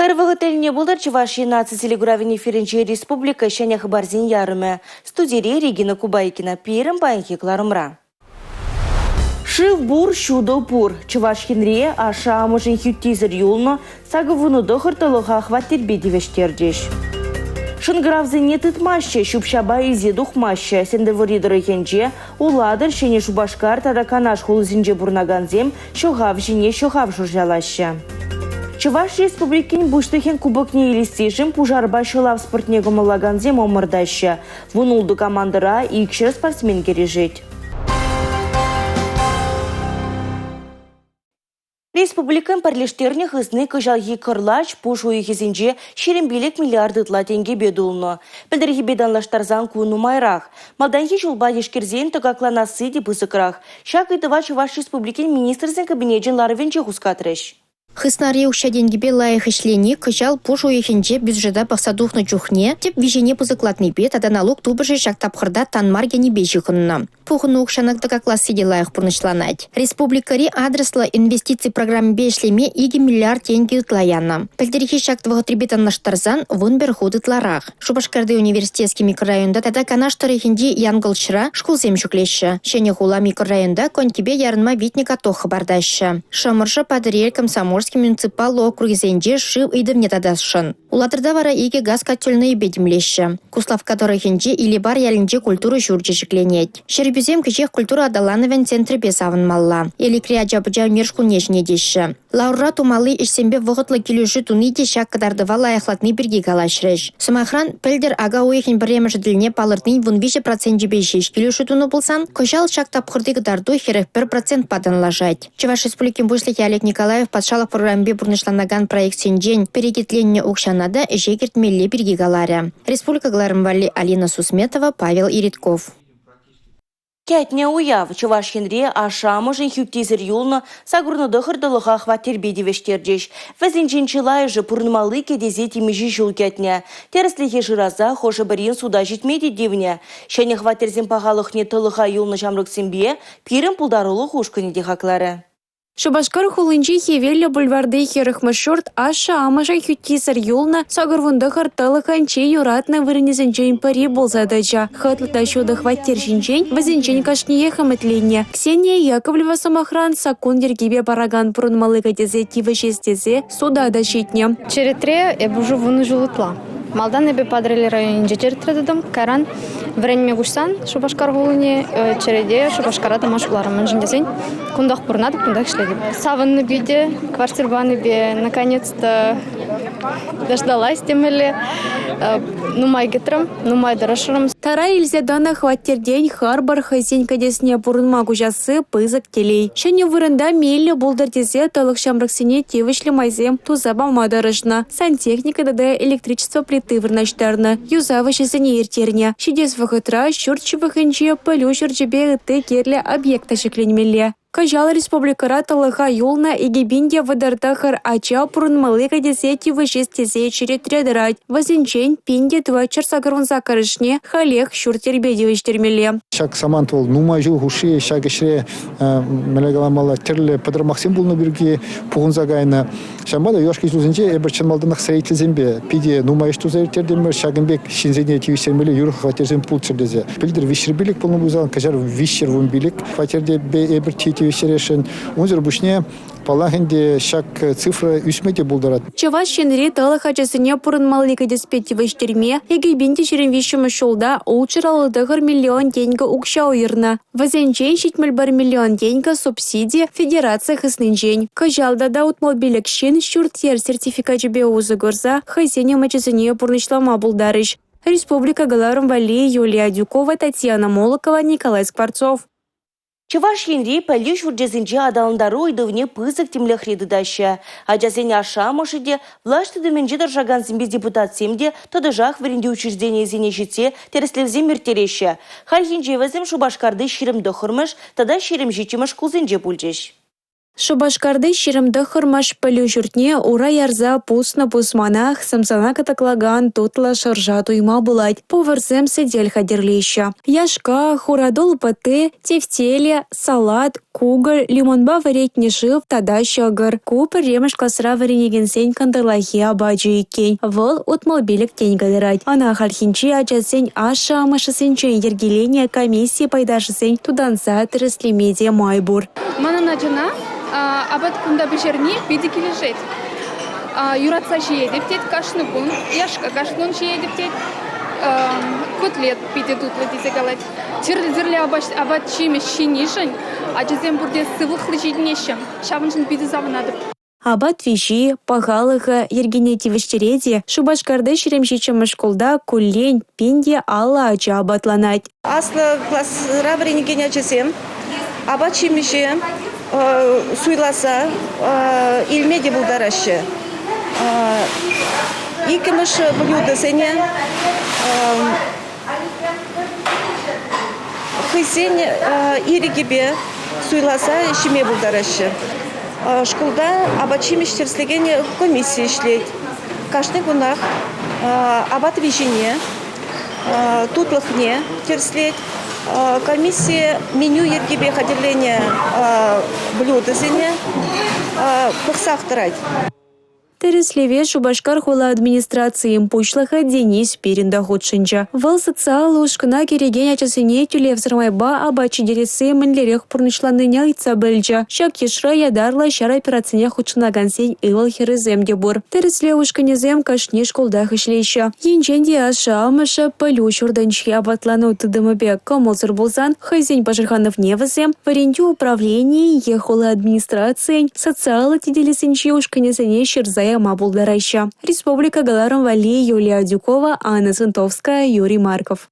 Ырвығытеліне болдар Чувашия наци телеграфин эфирінче республика шәнях барзин ярымы. Студире Регина Кубайкина пирім байынхекларымра. Шив бур шудо пур. Чувашхинре аша амышын хюттизір юлны сағывыны дұхыртылыға хваттер бедевештердеш. Шынгравзыне тытмаще, шупшаба изе духмаще, сендерворидыры хенче, уладыр шене шубашкар тадаканаш хулызинже бурнаганзем, шоғав жіне шоғав журжалаще. Чуваш республикин буштыхен кубокне елистешім пужарба шылав спортнего малаганзем омырдаще. Вунулды командыра икшер спортсмен кережет. Республикан парлештерне хызны кыжалги кырлач пуш уйхизинже шерембелек миллиардытла тенге бедулны. Пілдіргі беданлаштарзан куыну майрақ. Малданхи жулба ешкерзен тыгакланасы деп ысыкрах. Шак итыва Чуваш республикин министрзен кабинетжен ларывенче хускатрыш. Хыснар еушя деньгебе лайых ишлени, кыжал пушу ехенже бюджета пақсадухны чухне, теп вижене пызыкладный бет, ада налог тубыжы шактапхырда танмарге не бежихынна. Пухыны укшанак класс сиде лайых пурнышланать. Республикари адресла инвестиций программ бешлеме 2 миллиард тенге утлаяна. Пельдерихи шактывығы трибетан наштарзан вынбер худытларах. Шубашкарды университетский микрорайонда тада канаштар ехенде янгалчыра шкулзем шуклеща. Шене хула микрорайонда конькебе ярынма витника тохы бардаща. Шамырша падырель комсомольский муниципал округезенде шив идывне тадасшын. Улатырда вара иге газ котельные бедемлеща. Куслав который хенде или бар ялинже культуры журче жикленет. Шербюзем кичех культура адалановен центре бесавын малла. Или кряджа бджа миршку нежне деші. Лаура тумалы ишсембе вғытлы келюші туниде шак кадардыва лаяхлатны бірге галашреш. Сумахран пельдер ага уехен біремі жыдыліне палыртын вунвише процент бешеш келюші туны болсан, кожал шак тапқырды кадарду херек 1% падан лажать. Чуваш республикин бушлики Олег Николаев подшалах программбе бурнышланаган проект сенжен перегетленне укшанада жегертмелле бірге галаря. Республика Гларымвали Алина Сусметова, Павел Иритков. Кәтне уяв, Чувашхинре ашамыжын хюттизір юлны сагурны дұхырдылыға хваттер бедевештердеш. Вәзінченчілай жы пұрнымалы кедезе темежі жыл кәтне. Терісліхе жыраза хошы бірін суда жетмейді девне. Шәне хваттерзен пағалықне тылыға юлны жамрықсенбе, пирін пұлдарылы хушкыне дехаклары. Шубашкар хулынчи хевелі бульварды херахмашорт аша амажа хюттисар юлна сагырвынды харталы ханче юратна вырынезенчен пари болзадача. Хатлыта шуды хваттер жинчен вазенчен кашние хамытленне. Ксения Яковлева самохран сакун ергебе параган пурынмалы кадезе тивашестезе суда дащитне. Черетре эбужу вуны жулытла. Малдан эбе падрели районе черетредым, каран вренме гушсан Шубашкар хулыне череде Шубашкара тамашуларымын жиндесен. Кундах пурнады, кундах шледи. Савынны биде, квартирбаны бе, наконец-то дождалась темели. Нумай гетрам, нумай дарашырым. Тара илзедана хваттер день харбар хазень кадесне пурынма гужасы пызык телей. Шәне вырында мейлі болдардезе талық шамраксене тевішлі майзем тузаба мадарышна. Сантехника дада электричество плиты вырнаштарна. Юзавы шесене ертерне. Шидес вахытра шуртчы вахынче пылю шурчебе ыты керлі объекта шекленмелі. Кажал республикара талыға юлна егебинде выдардахар ача пурынмалы кадесети вышестезе черетредырать. Вазенчен пинде твачар сагарванза карышне халех шуртербедевиштермеле. Шак самантол нумай жыл хуши, шак ешре мелегаламала терле падар максим булны бірге пуғынзагайна. Шамбада yoshki жүзінже әбірчен малдынақ сәйтлізембе. Пиде нумай ішту зәйтердемір шагынбек шинзене тивісермеле юрық хватерзен пул чырдезе. Пілдір вишербилік пулны бұзаған кажар вишер вумбилік. Хватерде бе әбір тивісерешін. Онзыр бұшне палахенде шак цифра үсмете булдарат. Чувашхинре талых ачасыне пурынмалы кадеспетивиштерме егебинде черенвишімі шолда улчыралыдығыр миллион деньги укша уйырна. Вазенчен 1 миллион деньги субсидия федерация хыснынчен. Кажалда да утмалбелекшен шуртер сертификат жібе узы горза хазене мачасыне пурнышлама булдарыш. Республика Гларымвали Юлия Дюкова, Татьяна Молокова, Николай Скворцов. Чувашхинре пәлі жүрдезінже адалындару ойдывне пызык темлі хредыдаща. Аджазене ашамышыде влашты дыменже даржаган зімбе депутат семде тадыжақ вірінде учреждение зене жете теріслевзем мертереща. Хархинже візім Шубашкарды ширым дұхырмыш, тада ширым жетіміш кулзенже пульчеш. Шубашкарды ширимді хырмаш пілі жүртне ура ярза пусна пусманах самсана катаклаган тутла шаржа туйма булать поварзем седель хадерлеща. Яшка, хурадол паты, тефтеле, салат, кугар, лимонба варетне шив, тада щагар. Купер ремеш классра варенеген сень кандалахи абаджи иккен. Вол утмалбелек тень гадырать. Ана хархинчи ачасень аша амашасенчен ергеление комиссии пайдашысень туданса тырысли медиа майбур. Мана начина, абат кунда бешерни биди килешет. Юратса шие дептет кашны бун, яшка кашнун шие дептет. Котлет биди тутлы дисе галать. Тирле абат чиме шинишен, ачасем бурде сывыхлы жиднешем. Шабыншын биди завынады. Абат виши, пахалыха, ергенети вештереди, шубашкарды шеремшичем школда кулень, пинде алла ача абатланать. Аслы класс равренеген ачасем, абат чимише суйласа, илмеде булдарашы. Икіміш блюда сене, хысен иригебе суйласа, шиме булдарашы. Школда абачимиш терслеген комиссия ишлет. Каждый гунах абат вишине, тутлахне терслет. Комиссия меню ергебе ходерления блюда сене пахсахтарать. Тереслеве шубашкар хула администрации пучлаха Денис Пиринда худшинча. Вал социал ушкана кереген ачасыне тюлев сырмайба абачи дересе мінлерек пурнышланыня айтса бөлча. Шак ешра ядарла шар операцияне худшынаган сень ывал хереземде бур. Тересле ушканезем кашне школдах ишлейші. Енченде аша амаша пылю шурданчи абатлану тыдымыбе комылсыр болсан, хазень пажырханов невазем, варенью управление ехула администрацией, социал тиделесенчи ушканезене шерзай Мабулдарайша. Республика Галаром Вали, Юлия Дюкова, Анна Сынтовская, Юрий Марков.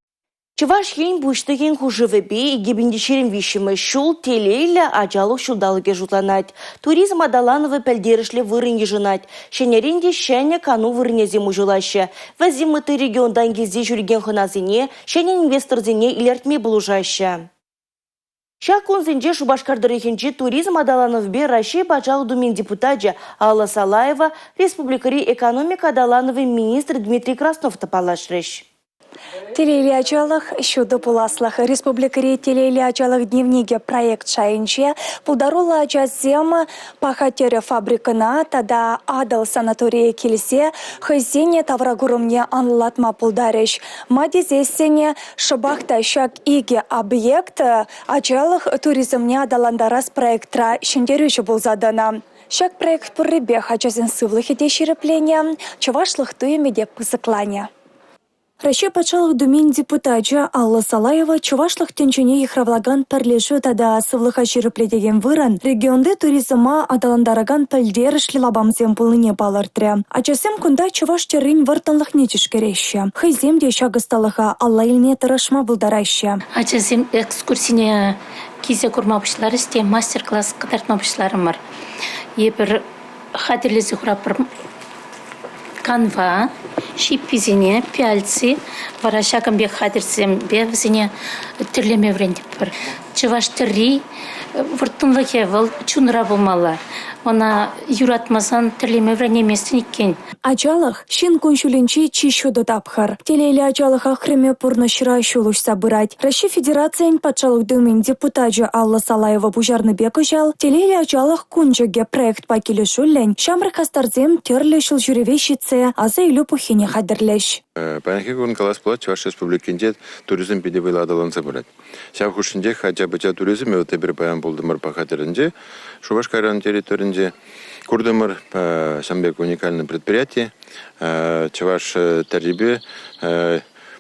Чуваш ен буштыген хужывебе и гибендишерим вишимы шул телейля ажалых шулдалыге жутланать. Туризм адалановы пельдерышле вырын ежынать. Шенеренде шене кану вырнезе мужулаще. Вазимыты региондан гезде жүрген хыназине, шене инвесторзине илертме булужаще. Шак конзенже Шубашкардырыхинче туризм адалановбе Россия пачал думен депутатжа Алла Салаева, республикари экономика адалановый министр Дмитрий Краснов топалашрыш. Телейлячалых щодо пуласлых республикари телейлячалых дневниге проект шайынче пулдарула ачасем пахатере фабрикана тада адал санатория келсе хызене таврагурумне анлатма пулдарыш. Мадизесене шабахта шак иге объект ачалых туризмне адаландарас проектра шендерючі булзадана. Шак проект пурребе хачасен сывлых едешерепления, чавашлых туемеде пызыклане. Россия пачалых думен депутатжа Алла Салаева чувашлых тенчуне ихравлаган перлешу тада сывлыха шерепледеген выран регионде туризма адаландараган пельдерышлі лабамзем пулыне балыртря. Ачасем кунда чуваш террин вартанлых нетишкереща. Хайзем де шагысталыха Алла илне тырышма булдараща. Ачасем экскурсине кизе курмапышлар істе мастер-класс кытартмапышларым бар. Епір хатерлесі құрапыр канва, шиппизине, пяльцы, варашакам бе хатерсем бе взине терлеме вренде бар. Чуваш терри, вұрттынлығы выл чунра болмала. Она юратмасан терлеме врене местенекен. Ачалых шин куншуленчи чищу дотапхар. Телейлі ачалых ахреме пурна шыра шулуш сабырать. Россия Федерациян пачалых думен депутатжа Алла Салаева бужарны беку жал. Телейлі ачалых кунчаге проект пакелі шуллен. Шамрық астарзем терлі шул жүревещице, аза илю пухине хадырлеш. Панахигун калас плат Чуваш республикинде туризм педевыла адаланса бұрат. Шав хушинде хача бача туризм и отебір баян болдымыр пахатерінде. Шубаш кайран территоринде курдымыр шамбек уникальное предприятие. Чуваш тарибе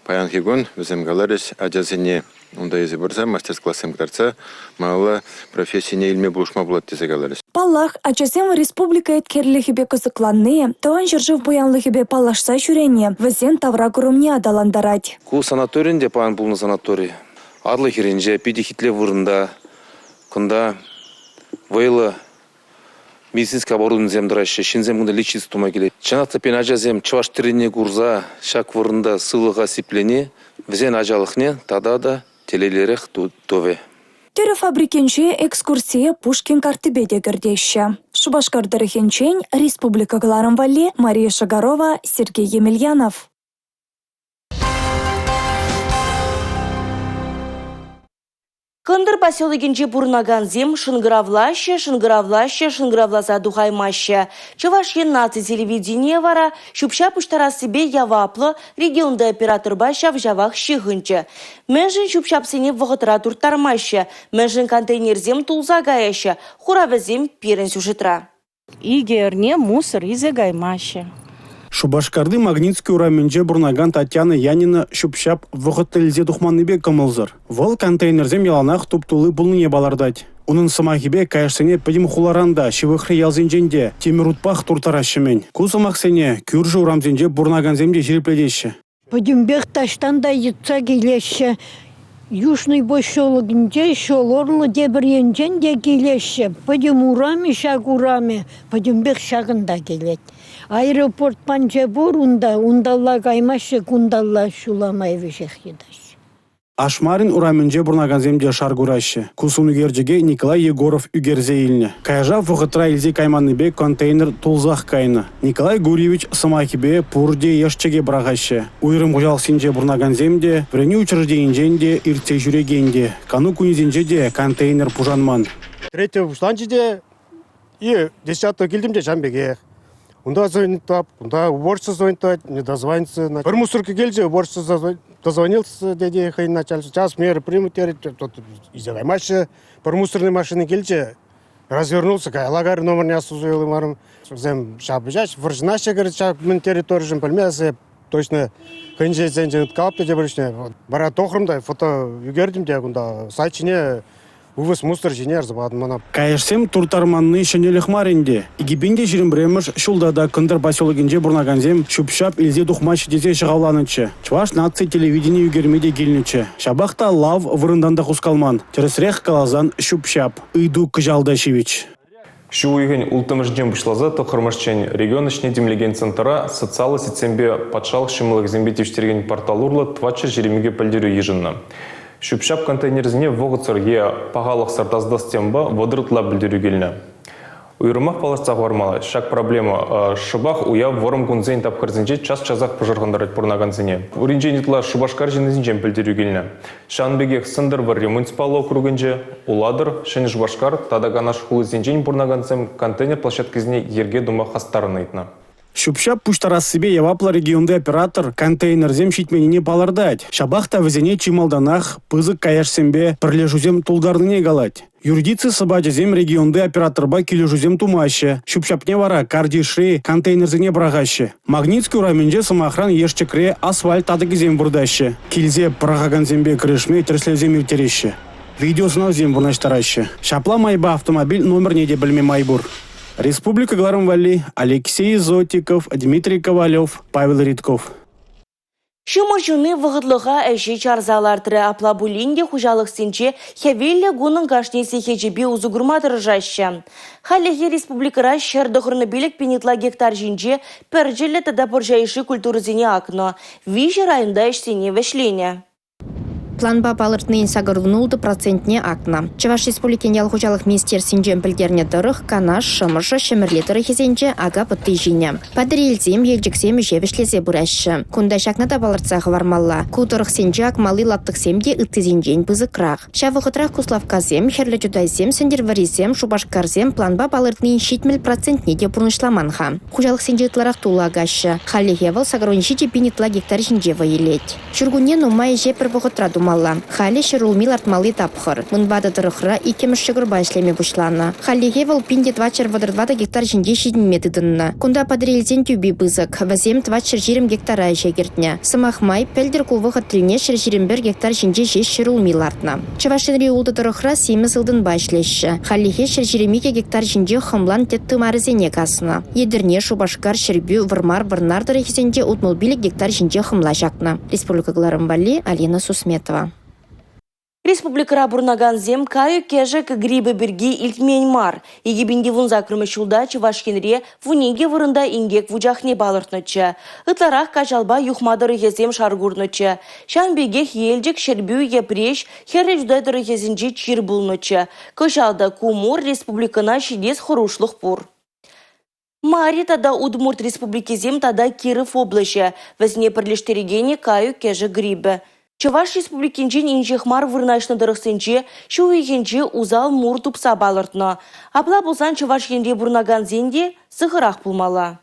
Панахигун візем галарыш аджазине онда езі бұрса мастер-классым кдарца мала профессияне илме бұлышма болады десе галарыш. Паллах ачасем республика еткерліхібе кызыкланны, тоған жыржыв боянлыхібе палашса жүренне, візен тавра күрімне адаландарать. Ку санаторинде паған бұлны санаторий. Адлы херенже, педихитле вырында, күнда вайлы медицинский оборудование земдырайшы, шинзем күнда лечиться тума келет. Чанақта пен ажазем чуваш тірене курза, шак вырында сылыға сиплене, візен ажалықне, тада да телелерек тове. Тері фабрикенче экскурсия Пушкин картыбеде гірдеші. Шубашкардырыхенчен Республика Галарым Вали, Мария Шагарова, Сергей Емельянов. Кындыр поселогинче бурнаганзем шынгыравлаша духаймаще. Чуваш наци телевидение вара, шупша пуштара себе яваплы регионда оператор баша в жавах щихынче. Межин шупшапсене вғытыра туртармаще, межин контейнерзем тулзагаяще, хуравезем пирен сюжетра. Игерне мусор изегаймаще. Шубашкарды Магнитский ураменже бурнаган Татьяна Янина шупшап вғыттылзе тухманныбе кымылзыр. Вол контейнерзем яланақ туптулы бұлныне балардать. Унын сымахибе кайшсене пыдим хуларанда шивыхры ялзенженде темирутпах туртарашымен. Кусымақсене күржі урамзенже бурнаганземде жирепледеші. Пыдимбек таштан да етса келеші. Южный бошолыгынде шолорлы дебіренжен де келеші. Пыдим урами шаг урами, пыдимбек шагында келет. Аэропорт панчебур ундалла каймашы кундалла шуламай вешех едаш. Ашмарин ураменже бурнаганземде шаргурашы. Кусун үгерджеге Николай Егоров үгерзейліне. Кайжа вғытра илзе кайманныбе контейнер тулзах кайны. Николай Гурьевич сымахибе пурде ешчеге брағашы. Уйрым ғужалсинже бурнаганземде, врени учрежденженде ирце жүрегенде. Кану кунизенжеде контейнер пужанман. 3 станчиде и 10 келдимде Жамбеге. Унда звонит, унда уборщица звонит, не дозвонится. Бір мусорка келже, уборщица дозвонился, деде хай начальство. Сейчас меры примут, изягаймаще. Бір мусорной машины келже, развернулся, лагарь номер не осузуел марым. Зем шабыжач, выржнаше, говорит, шаб мен территорию пальмесы, точно хэнже зенжен калапты дебрышне. Бара тохрымда фото югердим унда сайчине увыз мусор жинер забадмана. Кайшсем туртарманны шенелих маринде. Игибинде жирембремыш шулдада кындыр поселогинже бурнаганзем шупшап илзе духмач десе шығауланычы. Чуваш наци телевидение югермеде келнічі. Шабахта лав вырынданда хускалман. Тересрех калазан шупшап. Ыйду кыжалдашевич. Шу уйген ултымыжден бұшлаза тұқырмышчен регион ішіне демлеген центра социалы сетсембе патшалық шымылық зембетевштерген портал урлы твачы жеремеге пілдеру ежінна. Шупшап контейнерзіне вғыцырге пағалық сартаздас темба водырытла білдеру келіне. Уйрымақ палашцақ вармалы. Шак проблема. Шыбақ уя ворым күнзен тапқырзінже час-чазақ пұжырғандарат бұрнағанзіне. Уринженетла шыбашкар женізінжен білдеру келіне. Шанбегек сындыр бір муниципалы округінже уладыр, шәне шыбашкар тадаганаш хулызінжен бұрнағанзем контейнер площадкізіне ерге дума хастарын айтына. Шупшап пуштарас себе явапла регионды оператор контейнерзем шитменіне балардать. Шабахта візене чималданах пызык каяшсембе пірлежузем тулдарныне галать. Юридицы сабаджазем регионды операторба кележузем тумаще. Шупшапне вара кардишри контейнерзене брагаще. Магнитский ураменже самохран ешчекре асфальт адыгізем бурдаще. Килзе прагаганзембе крышме терслезем иртереще. Видеосынау бурнаштараще. Шапла майба автомобиль номер неде білме майбур. Республика Гларым-Валли, Алексей Зотиков, Дмитрий Ковалев, Павел Ритков. Шымышыны вғытлыға әші чарзалартыры аплабулинде хужалық сенче хевелі гунын кашнесі хеджебе узугурматыр жаще. Халехе республикара шердіғырны белік пенетла гектар жинже пәрджелі тада пұржайшы культурызіне акно. Виші райында әшсене вәшлене. Планба балыртнын сағырылнулды процентне акна. Чуваш республикен ялхужалық министерсінжен білдерне дырық, канаш, шымышы, шемірлетірі хезенже ага бұтты жине. Падырелзем, елжіксем жевішлезе бұрашы. Күнда шакнада балыртсағы вармалла. Кудырық сенже акмалы лаптықсемде үттізенжен бұзықрақ. Шавығытрақ куславказем, херлі жудайзем, сендерваризем, шубашкарзем планба балыртнын шитмел процентне де бұрнышламанға. Хужалық сенже ытларақ тула агашы. Халихевал сағырынши де пенетла гектар жинже вайелет. Шүргуне нумай жепір бұғытра мала. Хали шырулмил артмалы тапхыр. Мынбады дырықра икеміш шығыр байшлеме бұшланы. Халиге вал пинде 2,2 гектар жинде шидін методынна. Кунда падрелзен тюби бызық. Вазем 2,20 гектара жегертне. Сымахмай пәлдір кулвығы тріне 21 гектар жинде жеш шырулмил артна. Чывашынри улды дырықра 7 жылдың байшлеші. Халиге 22 гектар жинде хымлан тетті марызене касына. Едірне шубашкар шырбю вырмар вырнардыры хезенде утмылбилік гектар жинде хымла жақна. Республика Гларым-Валли, Алина Сусметова. Республикара бурнаганзем каю кежек грибы берги илтменьмар. Егибинде вунза крымышулда Чувашкенре вунеге вырында ингек вужахне балыртнычы. Ытларах кажалба юхмадыры хезем шаргурнычы. Шанбегех елжек шербю епреш херреждайдыры хезенже чир булнычы. Кышалда кумур республикана шидес хорушлық пур. Мари тада Удмурт республикизем тада Киров облаще. Везне пірлештерегене каю кежек грибы. Чӑваш Республикинчен инчехмар вырнашны дырықсенче, шу егенче узал мур тупса балыртны. Апла болсан Чӑваш енре бурнаган зенде сығырақ пулмала.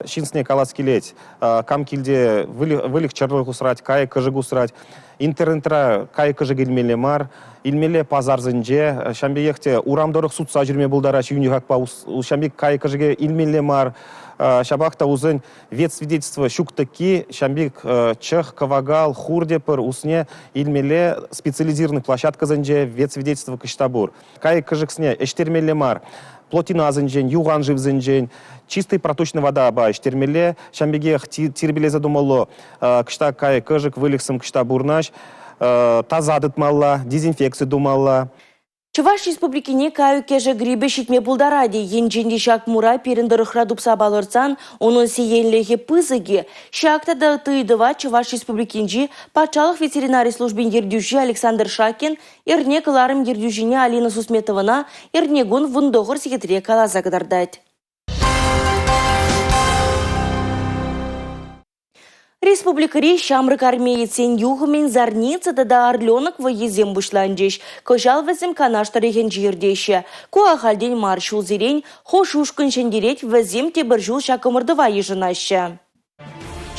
Шинсне калас келет, кам келде вылық чарлық ұсырат, кай кыжыг ұсырат, интернетра кай кыжыг илмеле мар, илмеле пазар зінже, шамбеекте урамдырық сұтса жүрме бұлдара шүйіні қақпа, шамбек кай кыжыге илмеле мар, шабақта узын вет свидетельства шуктаки, шамбек чех, кавагал, хурдепыр, усне илмеле специализированный площадка зінже вет свидетельства кыштабур. Кай кыжықсне эштермеле мар, плотина зінжен, юған жив зінжен, чистый проточная вода ба эштермеле, шамбеге тирбеле задумало, кышта кай кыжык вылықсым кышта бурнаш, таза дытмалла, дезинфекция думалла. Чуваш республикине каю кеже грибе шитме булдаради, енженде шак мура перендырықра дупса балырсан, onun сиенлеге пызыге, шакта да тыйдыва Чуваш республикинжи патшалық ветеринарий службен ердюжи Александр Шакин, ерне кыларым ердюжине Алина Сусметована, ернегун вундоғыр секретаре каласа кадардать. Республикари шамрык армеецен юғымен зарница да орленок воезем бұшланжеш. Кожал візім канаштареген жердеші. Куа халден маршул зерен, хош ушкын шендерет візім тебіржул шакымырдыва ежынашы.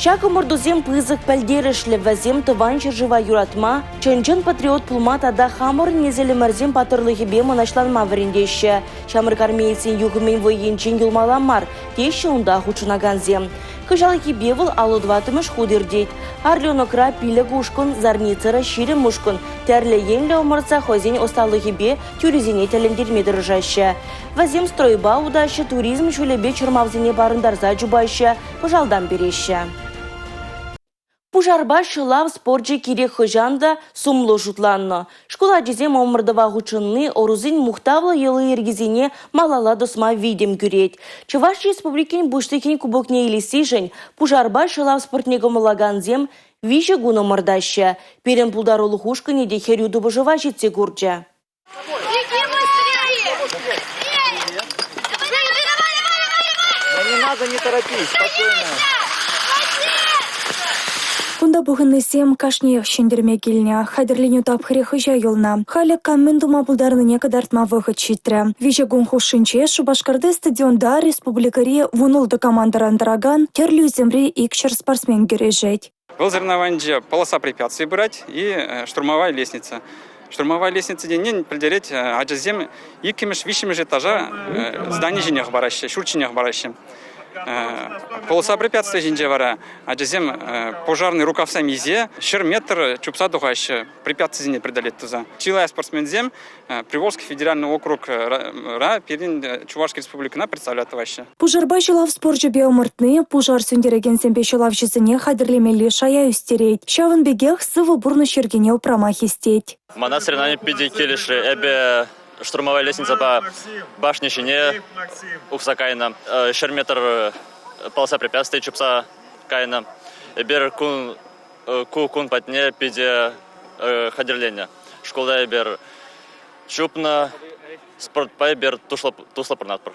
Шакымырдузем пызык пәлдерішлі візім тыван жыржыва юратма, чынчын патриот пулма тада хамыр незелі мәрзем патырлығы бе мұнашланма віріндеші. Шамрык армеецен юғымен военчен юлмаламар, теші ұнда хучынаган зем. Кыжалыки бевыл алудватымыш худырдейд. Орленокра пилік ушкын, зарницыра ширим ушкын. Тәрлі енлі омырца хозен осталығы бе тюризене тәлендермедір жашы. Вазем стройба удашы туризм шөлебе чырмавзене барындарза жубашы, пыжалдан береші. Пужарба шылав спорджи кирек хыжанда сумлы жутланны. Школа жезем омырдыва ғучынны орузин мухтавлы елы ергезіне малала досма видим күрет. Чуваш республикин буштыкен кубокне елесі жын, пужарба шылав спортнегі мұлаган зем виші гуны мырдашы. Перен пулдарулы хушкыне де херюды бұжыва жетсе күрджа. Не надо, не торопись, спокойно. Кунда бұғынны сем кашнех шендерме келіне, хадерленю тапхыре хыжа елна. Халі каммен дума бұлдарныне кадартма вғыт читрі. Вижа гунху шынче Шубашкарды стадионда республикари вунулды командарандыраган терлю земре икшер спортсмен кережет. Был соревнование полоса препятствий брать и штурмовая лестница. Штурмовая лестница денен придереть аджазем и кемеш вишемеш этажа зданий женях бараще, шурчинях бараще. Полоса препятствий женже вара, аджазем пожарный рукавсам изе, шер метр чупса дугаща, препятствий не преодолеть туза. Чилая спортсмензем, Приволжский федеральный округ перед Чувашской республикой представляет вообще. Пужарба шылав спорджи беомыртны, пужар сүндереген сембе шылав жызыне хадерлемелі шая үстерет. Шавын бегех сывы бурны шергене упрамах истеть. Мана соревнования пиди келиши, эбе штурмовая лестница по башне шине укса кайна, шерметр полоса препятствий чупса кайна, эбер кун патне пиди хадерления. Школа эбер чупна спорт пайбер тусла пронатпор.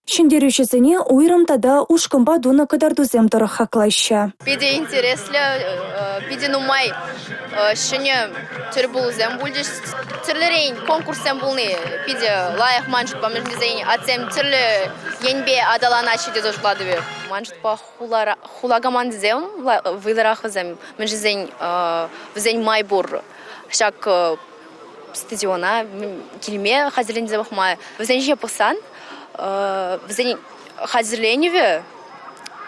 Шендерючесіне уйрым тада ушкымба дуна кадардузем тұры хақлайшы. Пиде интереслі, пиде нумай, шыне түрі бұлызем бұлдеш, түрлерейн конкурсем бұлны, пиде лайық манжыт па мүждезейн, атсем түрлі енбе адаланачы деді жықладыве. Манжыт па хулагаман дезем, выларах візем, мүждезейн візейн май бұр, шак стадиона, келме хазірлен дезем май, візейн же пысан, візен хазірленіве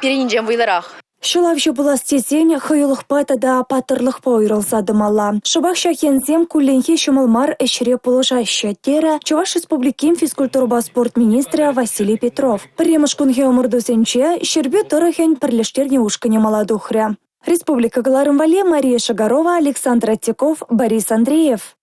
перенжем вайларах. Шылавшы бұла стезен хыйлықпа тада патырлықпа ойрылзады мала. Шыбақ шакензем күлленхе шымылмар әшіре пұлыжашы тері Чуваш республикин физкультурба спорт министрі Василий Петров. Піремыш күнге өмірдузенче шербе тұрыхен пірлештерне ушкыне маладухря. Республика Галарымвале, Мария Шагарова, Александр Аттеков, Борис Андреев.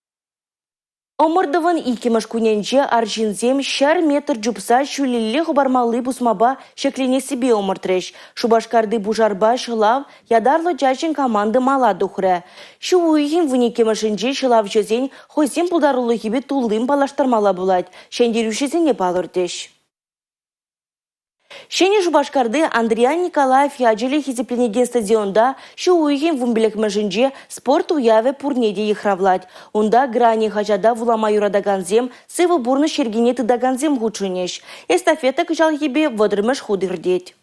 Омырдывын икемеш күненже аржинзем шар метр жупса шүлелі ғыбармалы бұсмаба шеклене себе омыртреш. Шубашкарды бұжарба шылав ядарлы жашын команды мала дұхры. Шу уйхен вынекемешінже шылав жезен хойсен пұлдарулы хебе тулым палаштармала бұлад. Шендерушесіне палырдеш. Шене Шубашкарды Андриан Николаев яджели хизипленеген стадионда шу уйген вумбелек мәжінже спорт уяве пурнеде ехравлать. Унда грани хажада вулама юрадаганзем, сывы бурны шергене тыдаганзем хучынеш. Эстафета кычал ебе водырмыш худырдеть.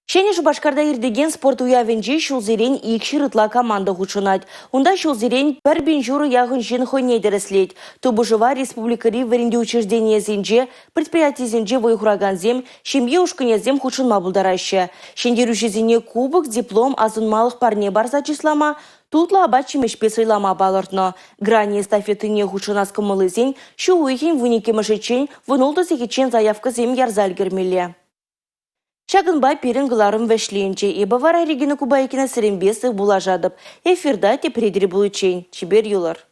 Шене Шубашкарда ирдеген спорт уявенже шулзерен икши рытла команда хучынать. Унда шулзерен пір бен журы яғын жен хойне дәреслет. Тубыжыва республикари варенде учреждение зенже, предприятие зенже войхураганзем, шемье ушкынезем хучынма булдараще. Шендерушезене кубок, диплом, азынмалық парне барса числама, тутла абачимеш песойлама балыртно. Грани эстафетыне хучынас кымылызен, шу уйхен вунике мышечен, вынолды секечен заявка зем ярзаль гермеле. Шагынбай пирінгіларым вәшленче, ебі вара Регина Кубайкина сіренбесі бұлажадып. Эфирда тепредері бұлычен. Чебер юлар.